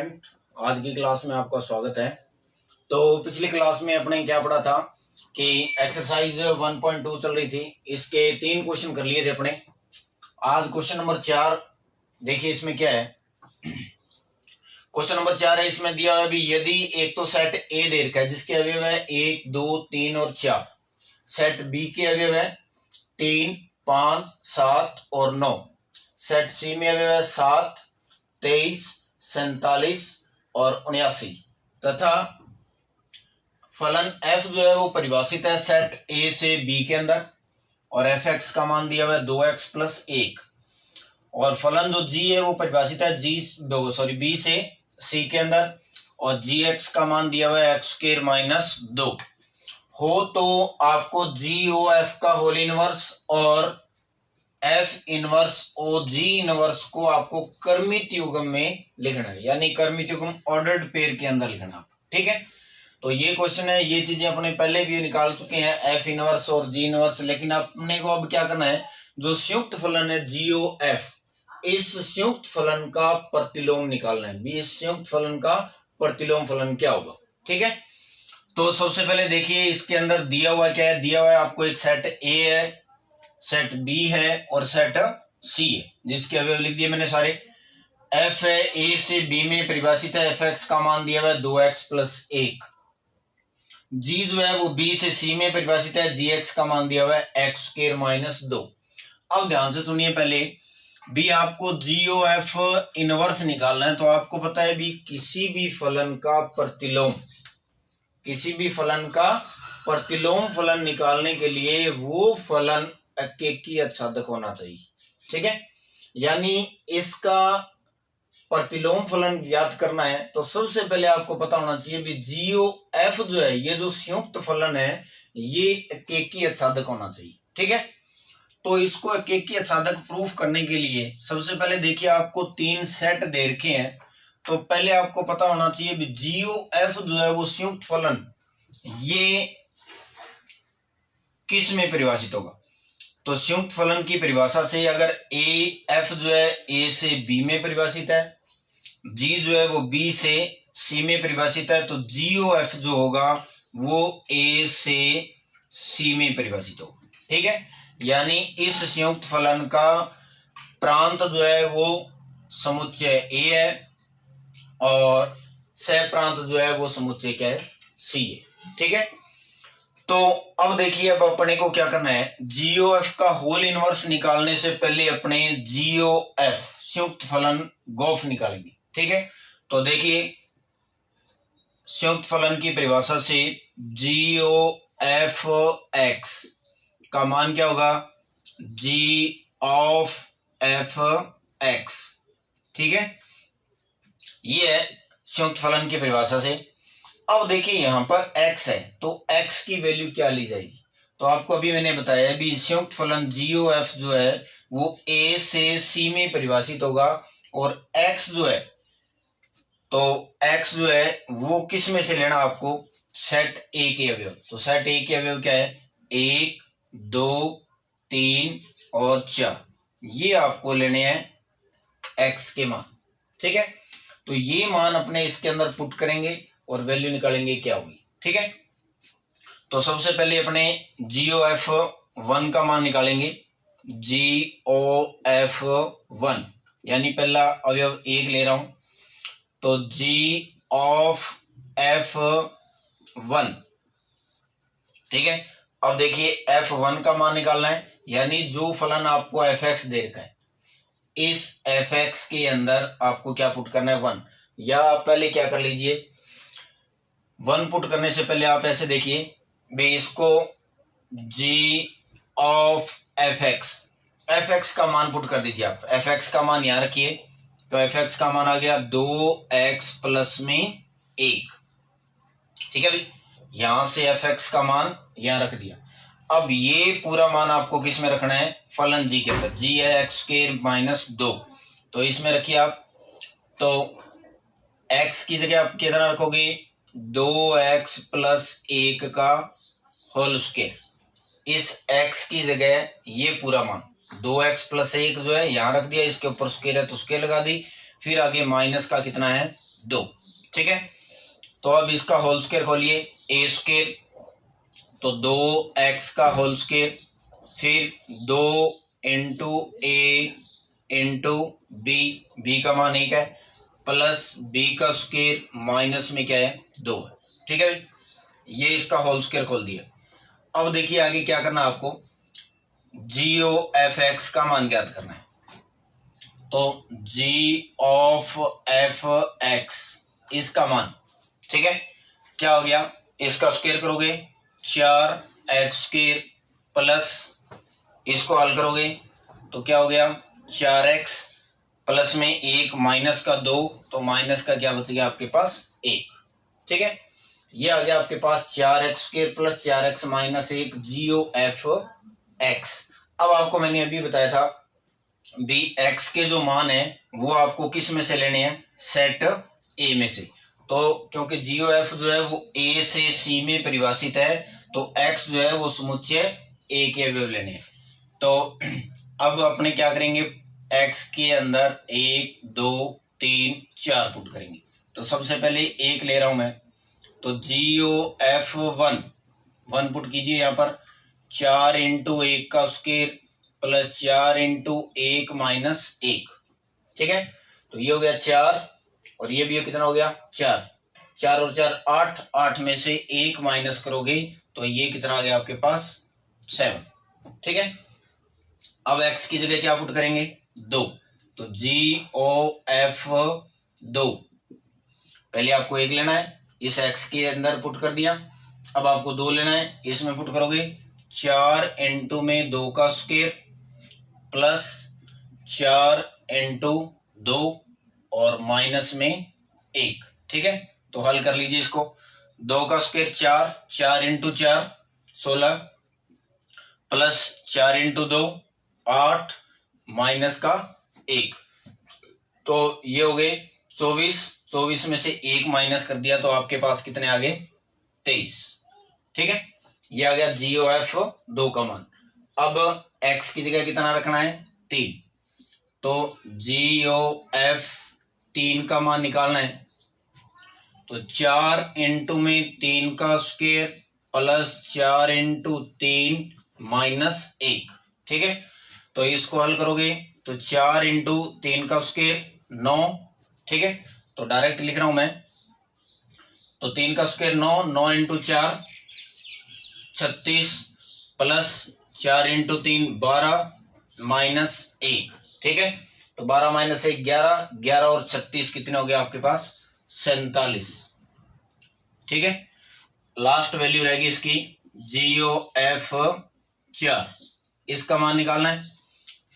आज की क्लास में आपका स्वागत है। तो पिछली क्लास में अपने क्या पढ़ा था कि एक्सरसाइज 1.2 चल रही थी, इसके 3 क्वेश्चन कर लिए थे अपने। आज क्वेश्चन नंबर 4 देखिए, इसमें क्या है। क्वेश्चन नंबर 4 है, इसमें दिया हुआ भी यदि एक तो सेट ए दे रखा है जिसके अवयव है 1, 2, 3 और 4। सेट बी के अवयव है 3, 5, 7 और 9। सेट सी में अवयव है 7, 23, 47 और 79 तथा फलन f जो है वो परिभाषित है सेट a से b के अंदर और fx का मान दिया हुआ है 2x प्लस 1 और फलन जो g है वो परिभाषित है b से c के अंदर और gx का मान दिया हुआ है x स्क्वायर माइनस 2 हो तो आपको GOF का होल इनवर्स और F इनवर्स और G इनवर्स को आपको क्रमित युग्म में लिखना है, यानी क्रमित युग्म ऑर्डर्ड पेयर के अंदर लिखना। ठीक है, तो ये क्वेश्चन है, ये चीजें अपने पहले भी निकाल चुके हैं F इनवर्स और G इनवर्स, लेकिन अपने को अब क्या करना है, जो संयुक्त फलन है GOF, इस संयुक्त फलन का प्रतिलोम निकालना है। इस संयुक्त फलन का प्रतिलोम फलन क्या होगा। ठीक है, तो सबसे पहले देखिए इसके अंदर दिया हुआ क्या है। दिया हुआ है आपको एक सेट A है, सेट B है और सेट C है, जिसके अवयव लिख दिए मैंने सारे। F है A से B में परिभाषित है, fx का मान दिया हुआ है 2x प्लस 1। G जो है वो B से C में परिभाषित है, gx का मान दिया हुआ है x स्क्वायर माइनस 2। अब ध्यान से सुनिए, पहले भी आपको GOF इनवर्स निकालना है, तो आपको पता है भी किसी भी फलन का प्रतिलोम, किसी भी फलन का प्रतिलोम फलन निकालने के लिए वो फलन एकेकी असाधक होना चाहिए। ठीक है, यानी इसका प्रतिलोम फलन ज्ञात करना है तो सबसे पहले आपको पता होना चाहिए भी GOF जो है, ये जो संयुक्त फलन है, ये एकेकी असाधक होना चाहिए। ठीक है, तो इसको एकेकी असाधक प्रूफ करने के लिए सबसे पहले देखिए आपको 3 सेट दे रखे हैं, तो पहले आपको पता होना चाहिए भी GOF जो है वो संयुक्त फलन ये किस में परिभाषित होगा। तो संयुक्त फलन की परिभाषा से अगर AF जो है A से B में परिभाषित है, G जो है वो B से C में परिभाषित है, तो GOF जो होगा वो A से C में परिभाषित होगा। ठीक है, यानी इस संयुक्त फलन का प्रांत जो है वो समुच्चय A है और सह प्रांत जो है वो समुच्चय क्या है, C है। ठीक है, तो अब देखिए, अब अपने को क्या करना है, GOF का होल इनवर्स निकालने से पहले अपने GOF संयुक्त फलन GOF निकालेंगे। ठीक है, तो देखिए संयुक्त फलन की परिभाषा से GOF x का मान क्या होगा, G of f x। ठीक है, ये है संयुक्त फलन की परिभाषा से। अब देखिए यहां पर x है, तो x की वैल्यू क्या ली जाएगी, तो आपको अभी मैंने बताया भी संयुक्त फलन GOF जो है वो A से C में परिभाषित होगा और x जो है, तो x जो है वो किस में से लेना आपको, सेट A के अवयव। तो सेट A के अवयव क्या है, 1, 2, 3 और 4, ये आपको लेने हैं x के मान। ठीक है, तो ये मान अपने इसके अंदर पुट करेंगे और वैल्यू निकालेंगे क्या होगी। ठीक है, तो सबसे पहले अपने GOF 1 का मान निकालेंगे। GOF 1 यानी पहला अवयव 1 ले रहा हूं, तो GOF F 1। ठीक है, अब देखिए F1 का मान निकालना है, यानी जो फलन आपको fx दे रखा है, इस fx के अंदर आपको क्या पुट करना है, 1। या आप पहले क्या कर लीजिए, 1 पुट करने से पहले आप ऐसे देखिए भी इसको G of fx का मान पुट कर दीजिए। आप fx का मान यहां रखिए, तो fx का मान आ गया 2x प्लस में 1। ठीक है भाई, यहां से fx का मान यहां रख दिया। अब ये पूरा मान आपको किस में रखना है, फलन g के अंदर। g है x स्क्वायर माइनस 2, तो इसमें रखिए आप, तो x की जगह आप कितना रखोगे, 2x प्लस 1 का होल स्क्वायर। इस x की जगह ये पूरा मान 2x प्लस 1 जो है यहां रख दिया, इसके ऊपर स्क्वायर है तो स्क्वायर लगा दी, फिर आगे माइनस का कितना है 2। ठीक है, तो अब इसका होल स्क्वायर खोलिए, ए स्क्वायर, तो 2x का होल स्क्वायर, फिर 2 इंटू ए इंटू बी, बी का मान 1 है, प्लस बी का स्क्वायर माइनस में क्या है 2 है। ठीक है, ये इसका होल स्क्वायर खोल दिया। अब देखिए आगे क्या करना है आपको, जी ओ एफ एक्स का मान ज्ञात करना है। तो जी ऑफ एफ एक्स इसका मान, ठीक है, क्या हो गया, इसका स्क्वायर करोगे 4x² प्लस इसको हल करोगे तो क्या हो गया 4x प्लस में 1 माइनस का 2, तो माइनस का क्या बच गया आपके पास 1। ठीक है, ये आ गया आपके पास 4x² plus 4x minus 1 GOF(x). अब आपको मैंने अभी बताया था बी एक्स के जो मान है वो आपको किस में से लेने हैं, सेट ए में से। तो क्योंकि GOF जो है वो ए से सी में परिभाषित है, तो x जो है वो समुच्चय ए के अवयव लेने हैं। तो अब अपने क्या करेंगे, x के अंदर 1 2 3 4 पुट करेंगे। तो सबसे पहले 1 ले रहा हूं मैं, तो GOF1 1 पुट कीजिए यहाँ पर, 4 इंटू 1 का स्क्वायर प्लस 4 इंटू 1 माइनस 1। ठीक है, तो ये हो गया 4 और ये भी कितना हो गया 4, 4 और 4 8, 8 में से 1 माइनस करोगे तो ये कितना आ गया आपके पास 7। ठीक है, अब x की जगह क्या पुट करेंगे 2, तो GOF2 पहले आपको 1 लेना है, इस x के अंदर पुट कर दिया। अब आपको 2 लेना है, इसमें पुट करोगे 4 इंटू में 2 का स्क्वायर प्लस 4 इंटू 2 और माइनस में 1। ठीक है, तो हल कर लीजिए इसको, 2 का square 4, 4 into 4 16 plus 4 into 2 8 minus का 1, तो ये हो गए 24, 24 में से 1 माइनस कर दिया तो आपके पास कितने आ गए 23। ठीक है, ये आ गया GOF2 का मान। अब x की जगह कितना रखना है 3, तो GOF3 का मान निकालना है, तो 4 इंटू में 3 का स्क्वायर प्लस 4 इंटू 3 माइनस 1। ठीक है, तो इसको हल करोगे तो 4 इंटू 3 का स्क्वायर 9। ठीक है, तो डायरेक्ट लिख रहा हूं मैं, तो 3 का square 9, 9 into 4 36 plus 4 into 3 12 minus 1। ठीक है, तो 12 माइनस 1 11, 11 और 36 कितने हो गए आपके पास 47। ठीक है, लास्ट वैल्यू रहेगी इसकी GOF4, इसका मान निकालना है,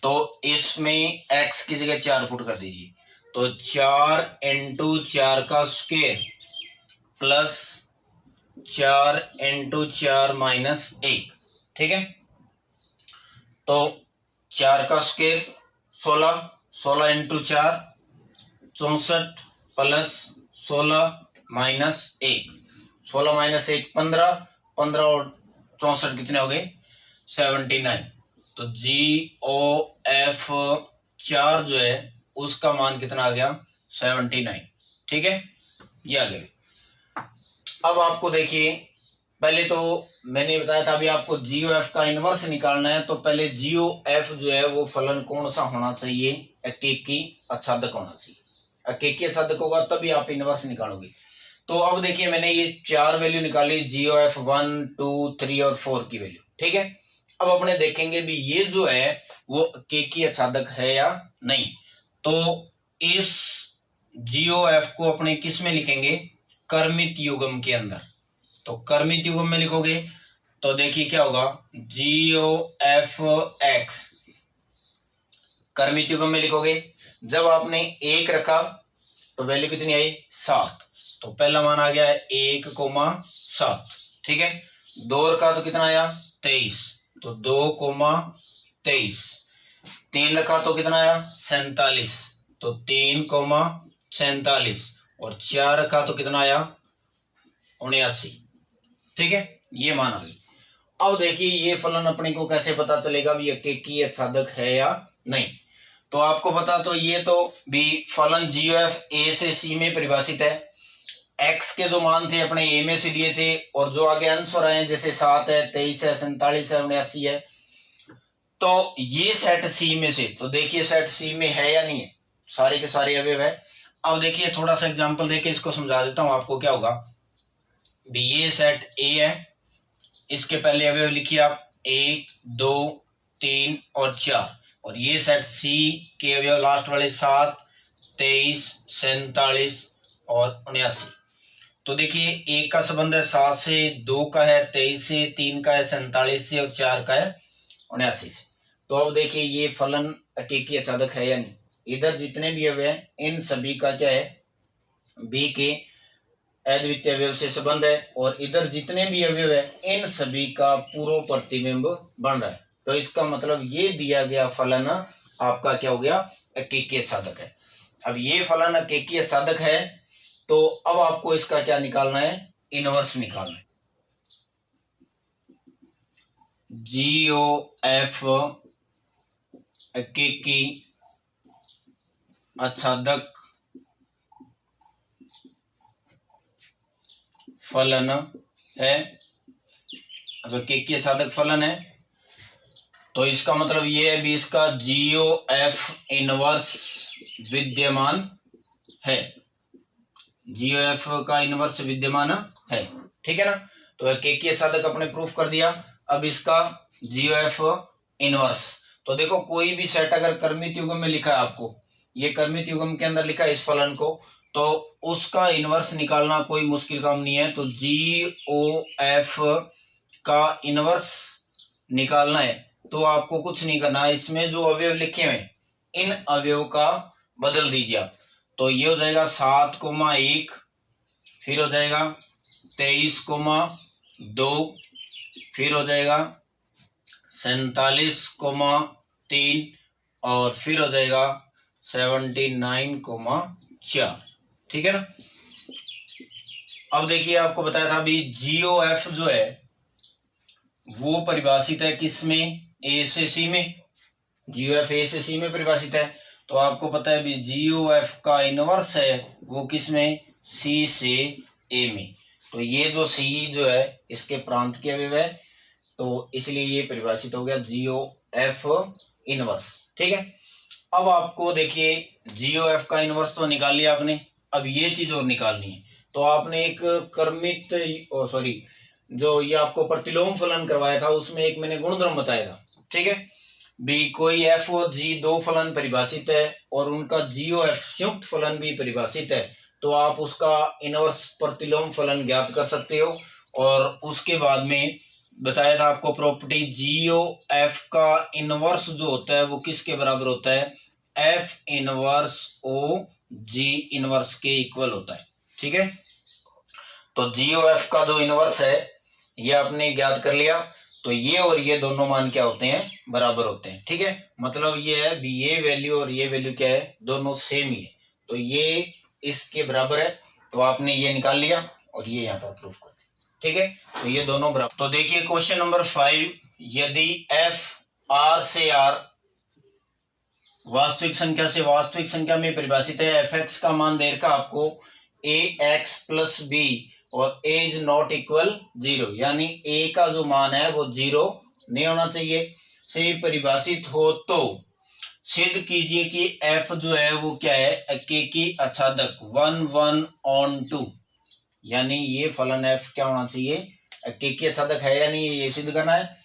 तो इसमें x की जगह 4 पुट कर दीजिए, तो 4 इंटू 4 का स्क्वायर प्लस 4 इंटू 4 माइनस 1। ठीक है, तो 4 का square 16, 16 into 4 64 plus 16 minus 1, 16 minus 1 15, 15 और 64 कितने हो गए 79। तो GOF4 जो है उसका मान कितना आ गया 79। ठीक है, ये आ गया। अब आपको देखिए, पहले तो मैंने बताया था अभी आपको GOF का इनवर्स निकालना है, तो पहले GOF जो है वो फलन कौन सा होना चाहिए, एकेकी असाधक होना चाहिए। एकेकी असाधक होगा तभी आप इनवर्स निकालोगे। तो अब देखिए मैंने ये 4 वैल्यू निकाली, GOF1 2 3 और 4 की वैल्यू। ठीक है, अब अपने देखेंगे भी ये जो है वो एकेकी असाधक है या नहीं। तो इस GOF को अपने किस में लिखेंगे, क्रमित युग्म के अंदर। तो क्रमित युग्म में लिखोगे तो देखिए क्या होगा, GOF(x) क्रमित युग्म में लिखोगे, जब आपने 1 रखा तो वैल्यू कितनी आई 7, तो पहला मान आ गया 1,7। ठीक है, 2 रखा तो कितना आया 23, तो 2,23। 3 रखा तो कितना आया 47, तो 3,47 और 4 रखा तो कितना आया 79। ठीक है, ये मान आ गई। अब देखिए ये फलन अपने को कैसे पता चलेगा भी एकेकी असाधक है या नहीं। तो आपको पता, तो ये तो भी फलन GOF ए से सी में परिभाषित है। एक्स के जो मान थे अपने ए में से लिए थे, और जो आगे आंसर आए जैसे 7 है, 23 है, 47 है, 79 है, तो ये सेट सी में से, तो देखिए सेट सी में है या नहीं है, सारे के सारे अवयव है। अब देखिए थोड़ा सा एग्जांपल देके इसको समझा देता हूं आपको क्या होगा। भी ये सेट ए है, इसके पहले अवयव लिखिए आप 1, 2, 3 और 4, और ये सेट सी के अवयव लास्ट वाले 7, 23, 47 और 79। तो देखिए एक का संबंध है 7 से, 2 का है 23 से, 3 का है 47 से और 4 का है 79 से। तो अब देखिए ये फलन एकीकीय साधक है या नहीं। इधर जितने भी अवयव हैं इन सभी का क्या है, बी के अद्वितीय अवयव से संबंध है, और इधर जितने भी अवयव है इन सभी का पूर्व प्रतिबिंब बन रहा है। तो इसका मतलब ये दिया गया फलन आपका क्या हो गया, एकीकीय साधक है। अब ये फलन एकीकीय साधक है, तो अब आपको इसका क्या निकालना है, इनवर्स निकालना है। GOF एकीकी असाधक फलन है। अब एकीकीय साधक फलन है, तो इसका मतलब ये है भी इसका GOF इनवर्स विद्यमान है, GOF का इनवर्स विद्यमान है, ठीक है ना। तो एकीकीय साधक अपने प्रूफ कर दिया। अब इसका GOF इनवर्स, तो देखो कोई भी सेट अगर कर्मित युग्म में लिखा है आपको, ये कर्मित युग्म के अंदर लिखा है इस फलन को, तो उसका इनवर्स निकालना कोई मुश्किल काम नहीं है। तो GOF का इनवर्स निकालना है तो आपको कुछ नहीं करना है, इसमें जो अवयव लिखे हुए इन अवयव का बदल दीजिए आप। तो ये हो जाएगा 7,1, फिर हो जाएगा 23,2, फिर हो जाएगा 47,3 और फिर हो जाएगा 79,4, ठीक है ना। अब देखिए आपको बताया था अभी GOF जो है वो परिभाषित है किसमें, ए से सी में। GOF ए से सी में परिभाषित है, तो आपको पता है भी GOF का इनवर्स है वो किसमें, सी से ए में। तो ये जो सी जो है इसके प्रांत के अवयव है, तो इसलिए ये परिभाषित हो गया GOF इनवर्स, ठीक है। अब आपको देखिए GOF का इनवर्स तो निकाल लिया आपने, अब ये चीज और निकालनी है। तो आपने एक कर्मित जो ये आपको प्रतिलोम फलन करवाया था उसमें एक मैंने गुणधर्म बताया था, ठीक है। भी कोई F और G दो फलन परिभाषित है और उनका GOF संयुक्त फलन भी परिभाषित है, तो आप उसका इनवर्स प्रतिलोम फलन ज्ञात कर सकते हो। और उसके बाद में बताया था आपको प्रॉपर्टी GOF का इनवर्स जो होता है वो किसके बराबर होता है, F inverse O G inverse के इक्वल होता है, ठीक है। तो GOF का जो इनवर्स है ये आपने ज्ञात कर लिया, तो ये और ये दोनों मान क्या होते हैं, बराबर होते हैं, ठीक है। मतलब ये है भी ये वैल्यू और ये वैल्यू क्या है, दोनों सेम ही है, तो ये इसके बराबर है, तो आपने ये निकाल लिया और ये यहाँ पर प्रूफ कर दिया, ठीक है। तो ये दोनों बराबर। तो देखिए क्वेश्चन नंबर 5, यदि F R से R वास्तविक संख्या से वास्तविक संख्या में परिभाषित है, fx का मान दे रखा आपको ax प्लस बी और a इज नॉट इक्वल 0, यानी a का जो मान है वो 0 नहीं होना चाहिए, से परिभाषित हो तो सिद्ध कीजिए कि f जो है वो क्या है, एकीकी असाधक 1/2, यानी ये फलन f क्या होना चाहिए, एकीकी असाधक है या नहीं, ये सिद्ध करना है।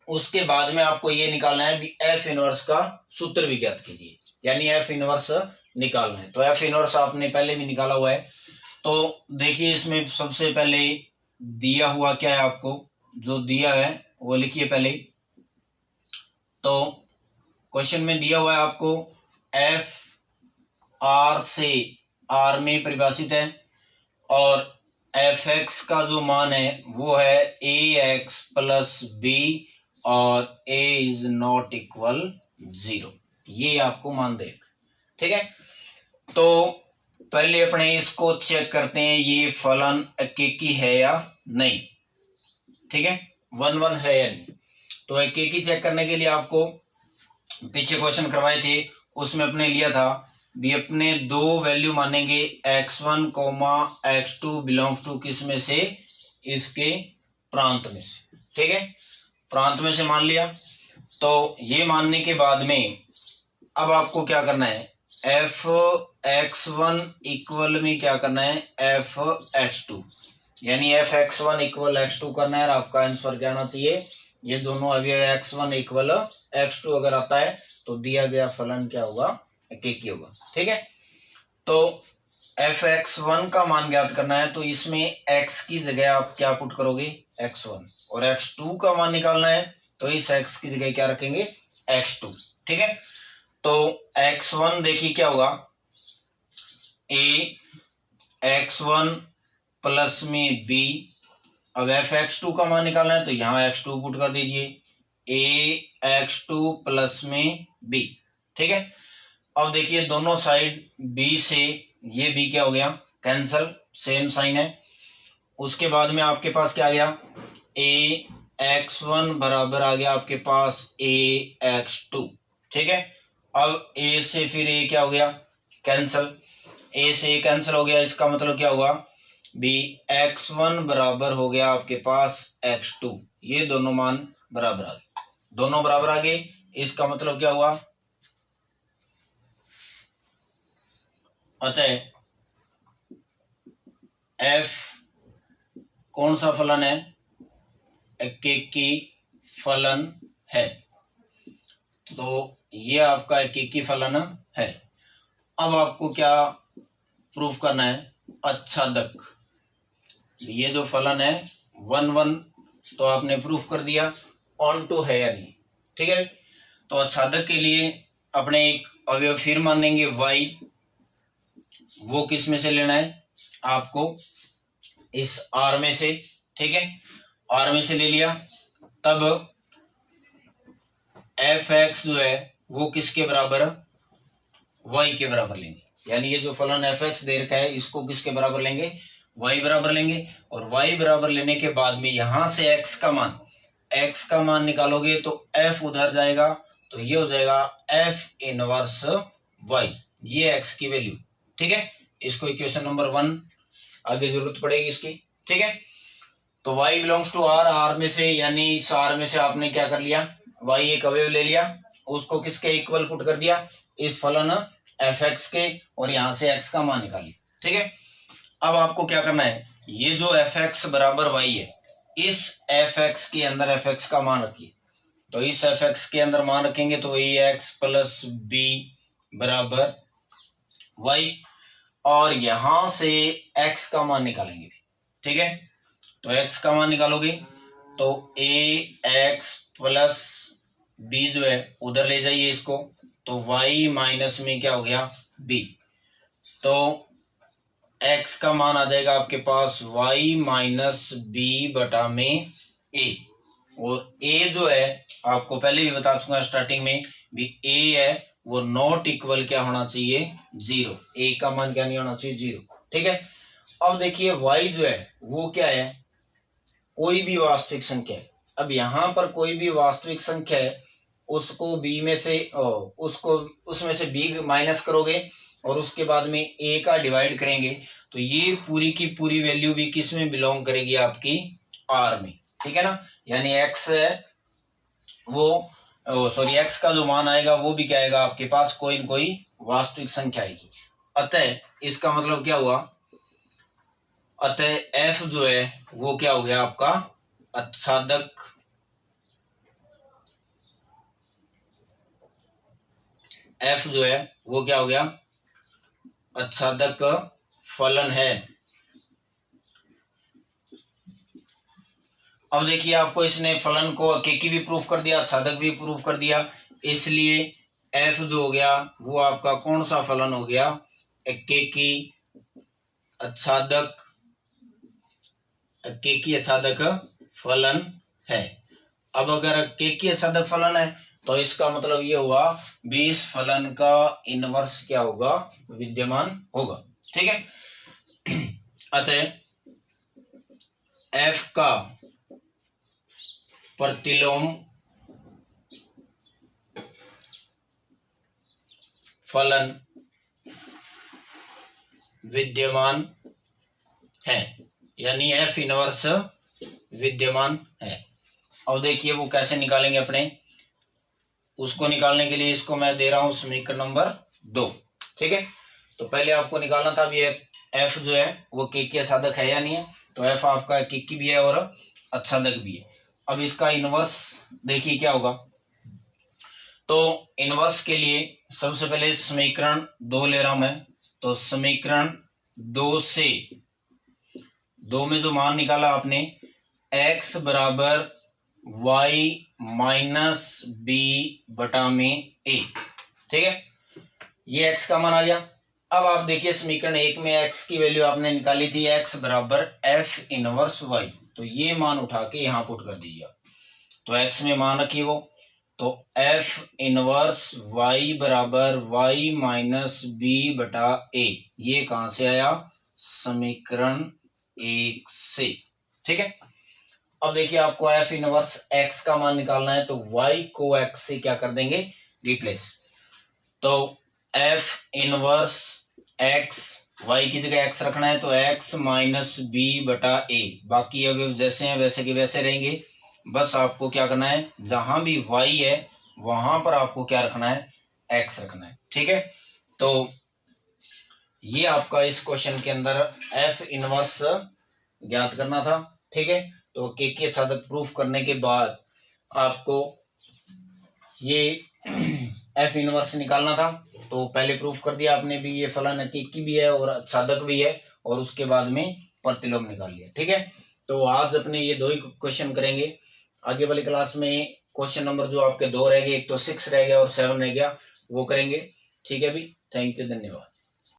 उसके बाद में आपको ये निकालना है भी f इनवर्स का सूत्र भी ज्ञात कीजिए, यानी f इनवर्स निकालना है। तो f इनवर्स आपने पहले भी निकाला हुआ है। तो देखिए इसमें सबसे पहले दिया हुआ क्या है, आपको जो दिया है वो लिखिए पहले। तो क्वेश्चन में दिया हुआ है आपको f R से R में परिभाषित है और fx का जो मान है वो है ax प्लस बी और a इज नॉट इक्वल 0, ये आपको मान देगा, ठीक है। तो पहले अपने इसको चेक करते हैं ये फलन एकीकी है या नहीं, ठीक है, 1/1 है या नहीं। तो एकीकी चेक करने के लिए आपको पीछे क्वेश्चन करवाए थे उसमें अपने लिया था भी अपने दो वैल्यू मानेंगे x1 x2 बिलोंग्स टू किस में से, इसके प्रांत में से, ठीक है, प्रांत में से मान लिया। तो ये मानने के बाद में अब आपको क्या करना है, एफ x1 इक्वल में क्या करना है एफ x2, यानी एफ x1 इक्वल x2 करना है। और आपका आंसर क्या आना चाहिए, ये दोनों अभी x1 इक्वल x2 अगर आता है तो दिया गया फलन क्या होगा, एक होगा, ठीक है। तो एफ x1 का मान ज्ञात करना है तो इसमें x की जगह आप क्या पुट करोगे x1, और x2 का मान निकालना है तो इस x की जगह क्या रखेंगे x2, ठीक है। तो x1 देखिए क्या होगा, a x1 प्लस में b, अब एफ x2 का मान निकालना है तो यहाँ x2 पुट कर दीजिए, a x2 प्लस में b, ठीक है। अब देखिए दोनों साइड b से ये b क्या हो गया कैंसल, सेम साइन है। उसके बाद में आपके पास क्या आ गया, a x1 बराबर आ गया आपके पास a x2, ठीक है। अब a से फिर a क्या हो गया कैंसल, a से a कैंसल हो गया, इसका मतलब क्या होगा भी x1 बराबर हो गया आपके पास x2, ये दोनों मान बराबर आ गए, दोनों बराबर आ गए। इसका मतलब क्या हुआ, अतः f कौन सा फलन है, एकेकी फलन है। तो ये आपका एकेकी फलन है। अब आपको क्या प्रूफ करना है, आच्छादक, ये जो फलन है 1 1 तो आपने प्रूफ कर दिया, ऑन टू है या नहीं, ठीक है। तो आच्छादक के लिए अपने एक अवयव फिर मान लेंगे y, वो किस में से लेना है आपको, इस r में से, ठीक है, r में से ले लिया। तब एफ एक्स जो है वो किसके बराबर, y के बराबर लेंगे, यानी ये जो फलन एफ एक्स दे रखा है इसको किसके बराबर लेंगे, y बराबर लेंगे। और y बराबर लेने के बाद में यहां से x का मान निकालोगे तो f उधर जाएगा तो ये हो जाएगा f इनवर्स y, ये x की वैल्यू, ठीक है। इसको इक्वेशन नंबर 1 आगे जरूरत पड़ेगी इसकी, ठीक है। तो y belongs to r, r में से यानी इस r में से आपने क्या कर लिया, y एक अवयव ले लिया, उसको किसके इक्वल पुट कर दिया, इस फलन एफ एक्स के, और यहां से x का मान निकालिए, ठीक है। अब आपको क्या करना है, ये जो एफ एक्स बराबर y है, इस एफ एक्स के अंदर एफ एक्स का मान रखिए। तो इस एफ एक्स के अंदर मान रखेंगे तो ए एक्स प्लस बी बराबर y, और यहां से x का मान निकालेंगे, ठीक है। तो x का मान निकालोगे तो ए एक्स प्लस बी जो है उधर ले जाइए इसको, तो y माइनस में क्या हो गया b, तो x का मान आ जाएगा आपके पास y माइनस बी बटा में a, और a जो है आपको पहले भी बता चुका स्टार्टिंग में भी a है वो नॉट इक्वल क्या होना चाहिए 0, a का मान क्या नहीं होना चाहिए 0, ठीक है। अब देखिए y जो है वो क्या है, कोई भी वास्तविक संख्या है। अब यहां पर कोई भी वास्तविक संख्या है उसको b में से उसको उसमें से b माइनस करोगे और उसके बाद में a का डिवाइड करेंगे तो ये पूरी की पूरी वैल्यू भी किस में बिलोंग करेगी आपकी r में, ठीक है ना। यानी x है वो सॉरी x का जो मान आएगा वो भी क्या आएगा आपके पास कोई न कोई वास्तविक संख्या आएगी। अतः इसका मतलब क्या हुआ, अतः f जो है वो क्या हो गया आपका आच्छादक, f जो है वो क्या हो गया आच्छादक फलन है। अब देखिए आपको इसने फलन को एकेकी भी प्रूफ कर दिया, आच्छादक भी प्रूफ कर दिया, इसलिए f जो हो गया वो आपका कौन सा फलन हो गया, एकेकी आच्छादक, एकेकी आच्छादक फलन है। अब अगर एकेकी आच्छादक फलन है तो इसका मतलब ये हुआ भी इस फलन का इनवर्स क्या होगा विद्यमान होगा, ठीक है। अतः f का प्रतिलोम फलन विद्यमान है, यानी एफ इनवर्स विद्यमान है। अब देखिए वो कैसे निकालेंगे अपने, उसको निकालने के लिए इसको मैं दे रहा हूं समीकरण नंबर 2। ठीक है, तो पहले आपको निकालना था ये एफ जो है वो के साधक है या नहीं है, तो एफ आपका के भी है और असाधक भी है। अब इसका इनवर्स देखिए क्या होगा, तो इनवर्स के लिए सबसे पहले समीकरण 2 ले रहा हूं मैं, तो समीकरण 2 से 2 में जो मान निकाला आपने x बराबर y माइनस बी बटा में a, ठीक है, ये x का मान आ गया। अब आप देखिए समीकरण 1 में x की वैल्यू आपने निकाली थी x बराबर f इनवर्स y, तो ये मान उठा के यहां पुट कर दीजिए। तो x में मान रखिए वो, तो f इनवर्स y बराबर y माइनस बी बटा a, ये कहां से आया, समीकरण 1 से। ठीक है, अब देखिए आपको f इनवर्स x का मान निकालना है, तो y को x से क्या कर देंगे, रिप्लेस। तो f इनवर्स x, y की जगह x रखना है, तो x माइनस बी बटा a, बाकी अवयव जैसे हैं वैसे के वैसे रहेंगे। बस आपको क्या करना है, जहां भी y है वहां पर आपको क्या रखना है, x रखना है। ठीक है, तो ये आपका इस क्वेश्चन के अंदर f इनवर्स ज्ञात करना था। ठीक है, तो के साधक प्रूफ करने के बाद आपको ये f इनवर्स निकालना था, तो पहले प्रूफ कर दिया आपने भी, ये फलन के भी है और साधक भी है, और उसके बाद में प्रतिलोम निकाल लिया। ठीक है, तो आज अपने ये 2 ही क्वेश्चन करेंगे। आगे वाली क्लास में क्वेश्चन नंबर जो आपके 2 रह गए, एक तो 6 रह गया और 7 रह गया, वो करेंगे। ठीक है भी, थैंक यू, धन्यवाद।